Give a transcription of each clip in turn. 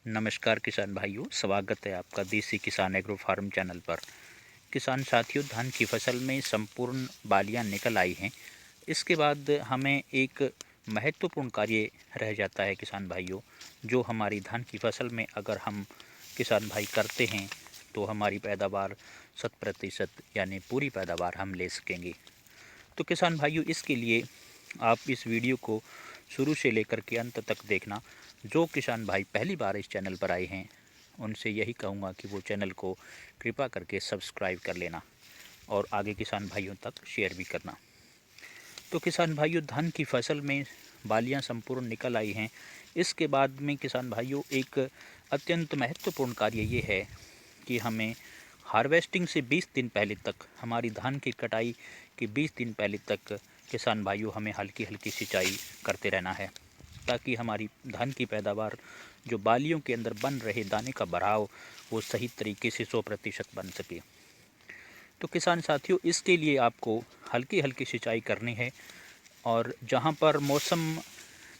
नमस्कार किसान भाइयों, स्वागत है आपका देसी किसान एग्रो फार्म चैनल पर। किसान साथियों, धान की फसल में संपूर्ण बालियां निकल आई हैं। इसके बाद हमें एक महत्वपूर्ण कार्य रह जाता है किसान भाइयों, जो हमारी धान की फसल में अगर हम किसान भाई करते हैं तो हमारी पैदावार 100% यानी पूरी पैदावार हम ले सकेंगे। तो किसान भाइयों, इसके लिए आप इस वीडियो को शुरू से लेकर के अंत तक देखना। जो किसान भाई पहली बार इस चैनल पर आए हैं उनसे यही कहूँगा कि वो चैनल को कृपा करके सब्सक्राइब कर लेना और आगे किसान भाइयों तक शेयर भी करना। तो किसान भाइयों, धान की फसल में बालियां संपूर्ण निकल आई हैं। इसके बाद में किसान भाइयों एक अत्यंत महत्वपूर्ण कार्य ये है कि हमें हार्वेस्टिंग से 20 दिन पहले तक, हमारी धान की कटाई के 20 दिन पहले तक किसान भाइयों हमें हल्की हल्की सिंचाई करते रहना है, ताकि हमारी धान की पैदावार जो बालियों के अंदर बन रहे दाने का बढ़ाव वो सही तरीके से 100% बन सके। तो किसान साथियों, इसके लिए आपको हल्की हल्की सिंचाई करनी है और जहाँ पर मौसम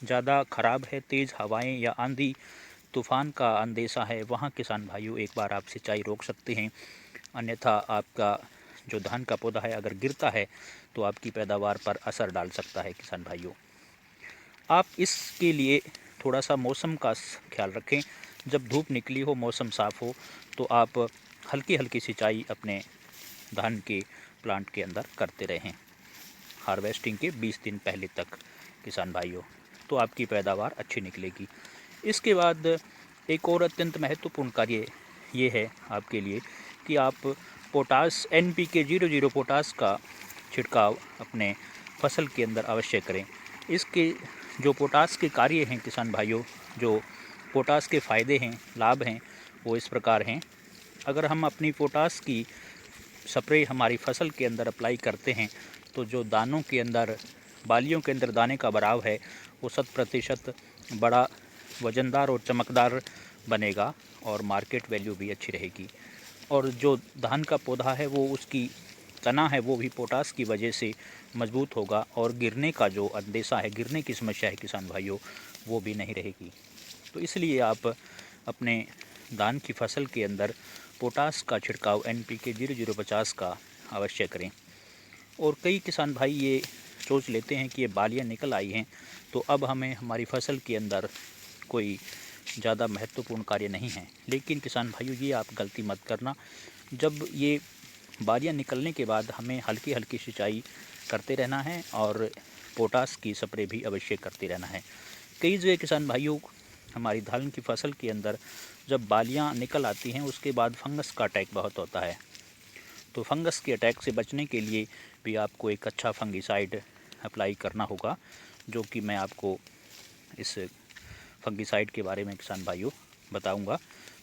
ज़्यादा ख़राब है, तेज़ हवाएं या आंधी तूफ़ान का अंदेशा है, वहाँ किसान भाइयों एक बार आप सिंचाई रोक सकते हैं। अन्यथा आपका जो धान का पौधा है अगर गिरता है तो आपकी पैदावार पर असर डाल सकता है। किसान भाइयों, आप इसके लिए थोड़ा सा मौसम का ख्याल रखें। जब धूप निकली हो, मौसम साफ़ हो, तो आप हल्की हल्की सिंचाई अपने धान के प्लांट के अंदर करते रहें हार्वेस्टिंग के 20 दिन पहले तक किसान भाइयों, तो आपकी पैदावार अच्छी निकलेगी। इसके बाद एक और अत्यंत महत्वपूर्ण कार्य ये है आपके लिए कि आप पोटास NPK 00 पोटास का छिड़काव अपने फसल के अंदर अवश्य करें। इसके जो पोटास के कार्य हैं किसान भाइयों, जो पोटास के फ़ायदे हैं, लाभ हैं, वो इस प्रकार हैं। अगर हम अपनी पोटास की स्प्रे हमारी फसल के अंदर अप्लाई करते हैं तो जो दानों के अंदर, बालियों के अंदर दाने का भराव है वो 100% बड़ा, वज़नदार और चमकदार बनेगा और मार्केट वैल्यू भी अच्छी रहेगी। और जो धान का पौधा है वो, उसकी तना है वो भी पोटास की वजह से मजबूत होगा और गिरने का जो अंदेशा है, गिरने की समस्या है किसान भाइयों, वो भी नहीं रहेगी। तो इसलिए आप अपने धान की फसल के अंदर पोटास का छिड़काव NPK 0050 का अवश्य करें। और कई किसान भाई ये सोच लेते हैं कि ये बालियाँ निकल आई हैं तो अब हमें हमारी फसल के अंदर कोई ज़्यादा महत्वपूर्ण कार्य नहीं है। लेकिन किसान भाइयों, ये आप गलती मत करना। जब ये बालियाँ निकलने के बाद हमें हल्की हल्की सिंचाई करते रहना है और पोटास की स्प्रे भी अवश्य करते रहना है। कई जगह किसान भाइयों हमारी धान की फसल के अंदर जब बालियाँ निकल आती हैं उसके बाद फंगस का अटैक बहुत होता है। तो फंगस के अटैक से बचने के लिए भी आपको एक अच्छा फंगिसाइड अप्लाई करना होगा, जो कि मैं आपको इस फंगिसाइड के बारे में किसान भाइयों बताऊंगा।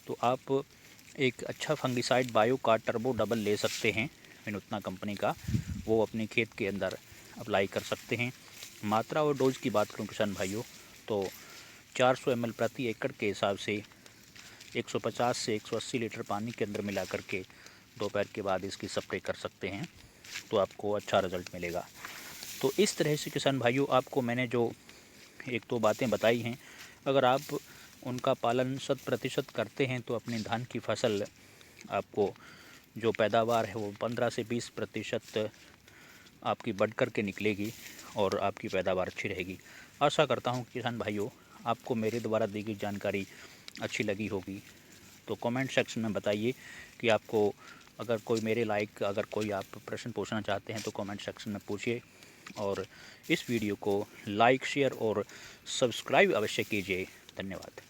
तो आप एक अच्छा फंगिसाइड बायो का टर्बो डबल ले सकते हैं, विनूतना कंपनी का, वो अपने खेत के अंदर अप्लाई कर सकते हैं। मात्रा और डोज की बात करूं किसान भाइयों तो 400 ml प्रति एकड़ के हिसाब से 150 से 180 लीटर पानी के अंदर मिला करके दोपहर के बाद इसकी स्प्रे कर सकते हैं, तो आपको अच्छा रिज़ल्ट मिलेगा। तो इस तरह से किसान भाइयों आपको मैंने जो एक दो बातें बताई हैं, अगर आप उनका पालन 100% करते हैं तो अपनी धान की फसल आपको जो पैदावार है वो 15 से 20% आपकी बढ़ कर के निकलेगी और आपकी पैदावार अच्छी रहेगी। आशा करता हूँ किसान भाइयों आपको मेरे द्वारा दी गई जानकारी अच्छी लगी होगी। तो कमेंट सेक्शन में बताइए कि आपको अगर कोई मेरे लायक अगर कोई आप प्रश्न पूछना चाहते हैं तो कमेंट सेक्शन में पूछिए और इस वीडियो को लाइक, शेयर और सब्सक्राइब अवश्य कीजिए। धन्यवाद।